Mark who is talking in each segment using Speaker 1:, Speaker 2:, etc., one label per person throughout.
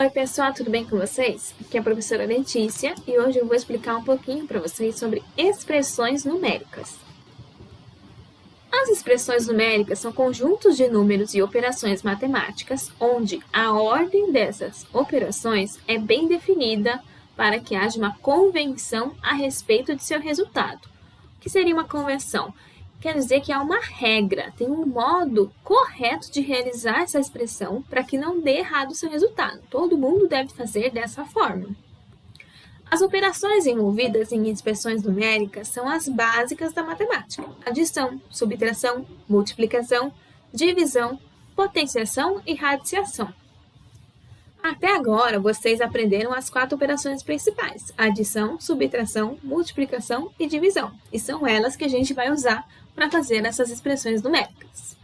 Speaker 1: Oi pessoal, tudo bem com vocês? Aqui é a professora Letícia e hoje eu vou explicar um pouquinho para vocês sobre expressões numéricas. As expressões numéricas são conjuntos de números e operações matemáticas onde a ordem dessas operações é bem definida para que haja uma convenção a respeito de seu resultado. O que seria uma convenção? Quer dizer que há uma regra, tem um modo correto de realizar essa expressão para que não dê errado o seu resultado. Todo mundo deve fazer dessa forma. As operações envolvidas em expressões numéricas são as básicas da matemática: adição, subtração, multiplicação, divisão, potenciação e radiciação. Até agora, vocês aprenderam as 4 operações principais: adição, subtração, multiplicação e divisão. E são elas que a gente vai usar para fazer essas expressões numéricas.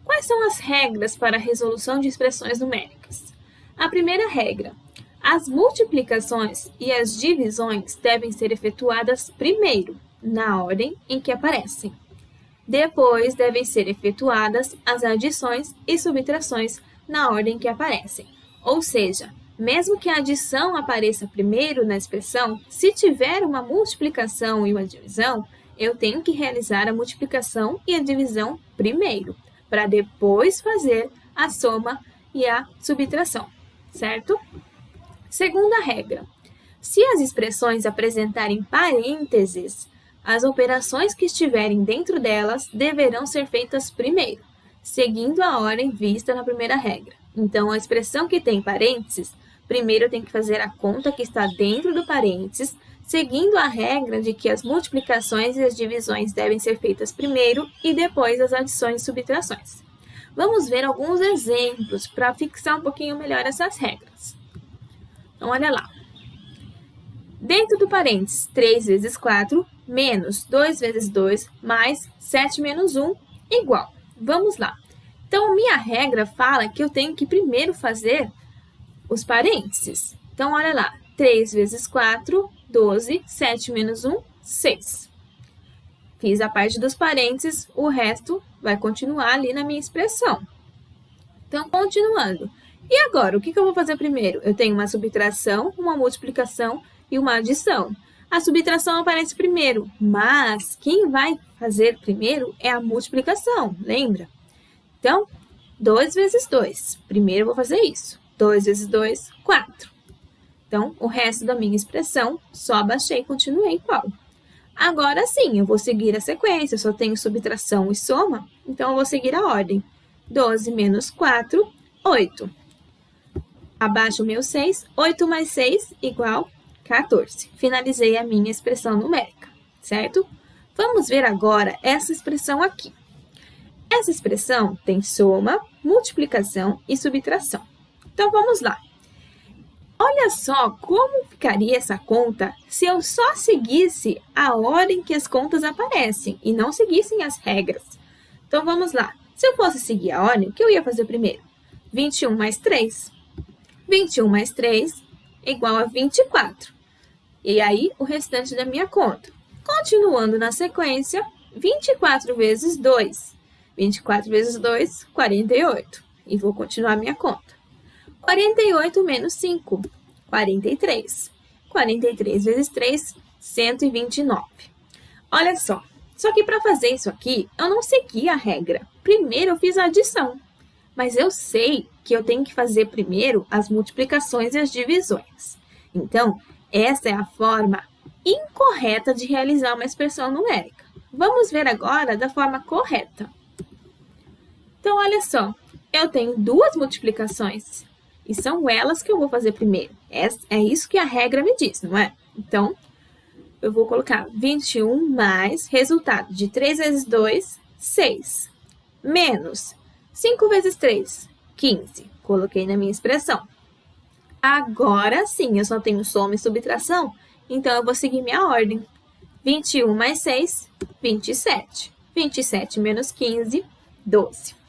Speaker 1: Quais são as regras para a resolução de expressões numéricas? A primeira regra: as multiplicações e as divisões devem ser efetuadas primeiro, na ordem em que aparecem. Depois devem ser efetuadas as adições e subtrações na ordem que aparecem. Ou seja, mesmo que a adição apareça primeiro na expressão, se tiver uma multiplicação e uma divisão, eu tenho que realizar a multiplicação e a divisão primeiro, para depois fazer a soma e a subtração, certo? Segunda regra: se as expressões apresentarem parênteses, as operações que estiverem dentro delas deverão ser feitas primeiro, seguindo a ordem vista na primeira regra. Então, a expressão que tem parênteses, primeiro eu tenho que fazer a conta que está dentro do parênteses, seguindo a regra de que as multiplicações e as divisões devem ser feitas primeiro e depois as adições e subtrações. Vamos ver alguns exemplos para fixar um pouquinho melhor essas regras. Então, olha lá. Dentro do parênteses, 3 vezes 4, menos 2 vezes 2, mais 7 menos 1, igual. Vamos lá. Então, minha regra fala que eu tenho que primeiro fazer os parênteses. Então, olha lá. 3 vezes 4, 12, 7 menos 1, 6. Fiz a parte dos parênteses, o resto vai continuar ali na minha expressão. Então, continuando. E agora, o que eu vou fazer primeiro? Eu tenho uma subtração, uma multiplicação e uma adição. A subtração aparece primeiro, mas quem vai fazer primeiro é a multiplicação, lembra? Então, 2 vezes 2. Primeiro eu vou fazer isso. 2 vezes 2, 4. Então, o resto da minha expressão, só abaixei e continuei igual. Agora sim, eu vou seguir a sequência, eu só tenho subtração e soma, então eu vou seguir a ordem. 12 menos 4, 8. Abaixo o meu 6, 8 mais 6 igual 14. Finalizei a minha expressão numérica, certo? Vamos ver agora essa expressão aqui. Essa expressão tem soma, multiplicação e subtração. Então, vamos lá. Olha só como ficaria essa conta se eu só seguisse a ordem que as contas aparecem e não seguissem as regras. Então, vamos lá. Se eu fosse seguir a ordem, o que eu ia fazer primeiro? 21 mais 3. 21 mais 3 igual a 24. E aí, o restante da minha conta. Continuando na sequência, 24 vezes 2. 24 vezes 2, 48. E vou continuar a minha conta. 48 menos 5, 43. 43 vezes 3, 129. Olha só. Só que para fazer isso aqui, eu não segui a regra. Primeiro eu fiz a adição. Mas eu sei que eu tenho que fazer primeiro as multiplicações e as divisões. Então, essa é a forma incorreta de realizar uma expressão numérica. Vamos ver agora da forma correta. Então, olha só, eu tenho 2 multiplicações e são elas que eu vou fazer primeiro. É isso que a regra me diz, não é? Então, eu vou colocar 21 mais resultado de 3 vezes 2, 6, menos 5 vezes 3, 15. Coloquei na minha expressão. Agora sim, eu só tenho soma e subtração, então eu vou seguir minha ordem. 21 mais 6, 27. 27 menos 15, 12.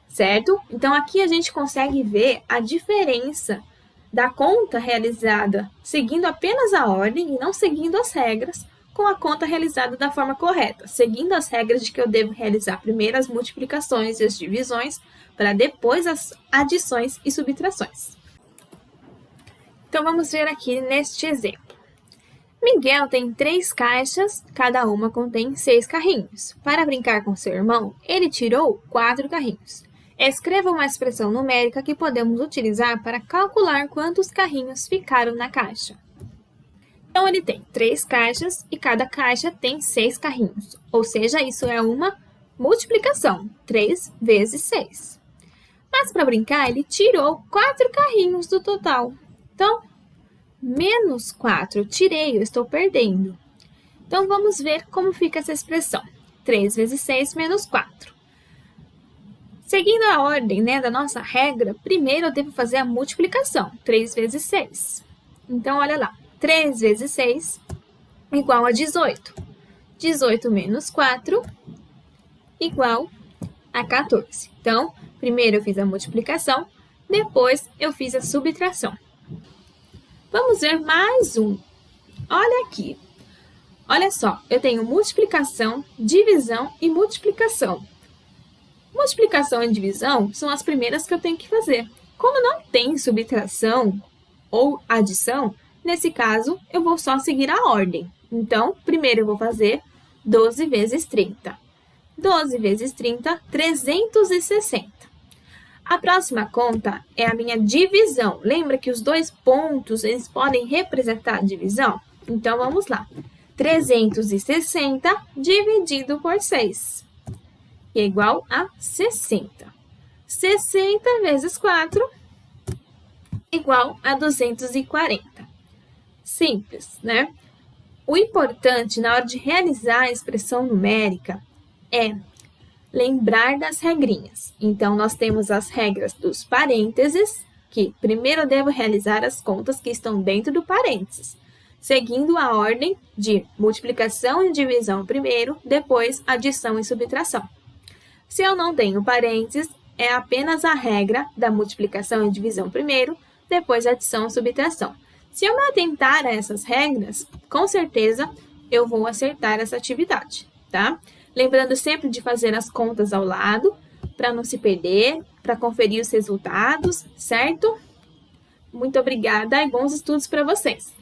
Speaker 1: Certo? Então, aqui a gente consegue ver a diferença da conta realizada seguindo apenas a ordem e não seguindo as regras, com a conta realizada da forma correta, seguindo as regras de que eu devo realizar primeiro as multiplicações e as divisões, para depois as adições e subtrações. Então, vamos ver aqui neste exemplo. Miguel tem 3 caixas, cada uma contém 6 carrinhos. Para brincar com seu irmão, ele tirou 4 carrinhos. Escreva uma expressão numérica que podemos utilizar para calcular quantos carrinhos ficaram na caixa. Então, ele tem 3 caixas e cada caixa tem 6 carrinhos. Ou seja, isso é uma multiplicação, 3 vezes 6. Mas para brincar, ele tirou 4 carrinhos do total. Então, menos 4, eu tirei, eu estou perdendo. Então, vamos ver como fica essa expressão. 3 vezes 6 menos 4. Seguindo a ordem, da nossa regra, primeiro eu devo fazer a multiplicação. 3 vezes 6. Então, olha lá. 3 vezes 6 igual a 18. 18 menos 4 igual a 14. Então, primeiro eu fiz a multiplicação, depois eu fiz a subtração. Vamos ver mais um. Olha aqui. Olha só, eu tenho multiplicação, divisão e multiplicação. Multiplicação e divisão são as primeiras que eu tenho que fazer. Como não tem subtração ou adição, nesse caso, eu vou só seguir a ordem. Então, primeiro eu vou fazer 12 vezes 30. 12 vezes 30, 360. A próxima conta é a minha divisão. Lembra que os 2 pontos, eles podem representar a divisão? Então, vamos lá. 360 dividido por 6. Que é igual a 60. 60 vezes 4 igual a 240. Simples, né? O importante na hora de realizar a expressão numérica é lembrar das regrinhas. Então, nós temos as regras dos parênteses, que primeiro eu devo realizar as contas que estão dentro do parênteses, seguindo a ordem de multiplicação e divisão primeiro, depois adição e subtração. Se eu não tenho parênteses, é apenas a regra da multiplicação e divisão primeiro, depois adição e subtração. Se eu me atentar a essas regras, com certeza eu vou acertar essa atividade, tá? Lembrando sempre de fazer as contas ao lado, para não se perder, para conferir os resultados, certo? Muito obrigada e bons estudos para vocês!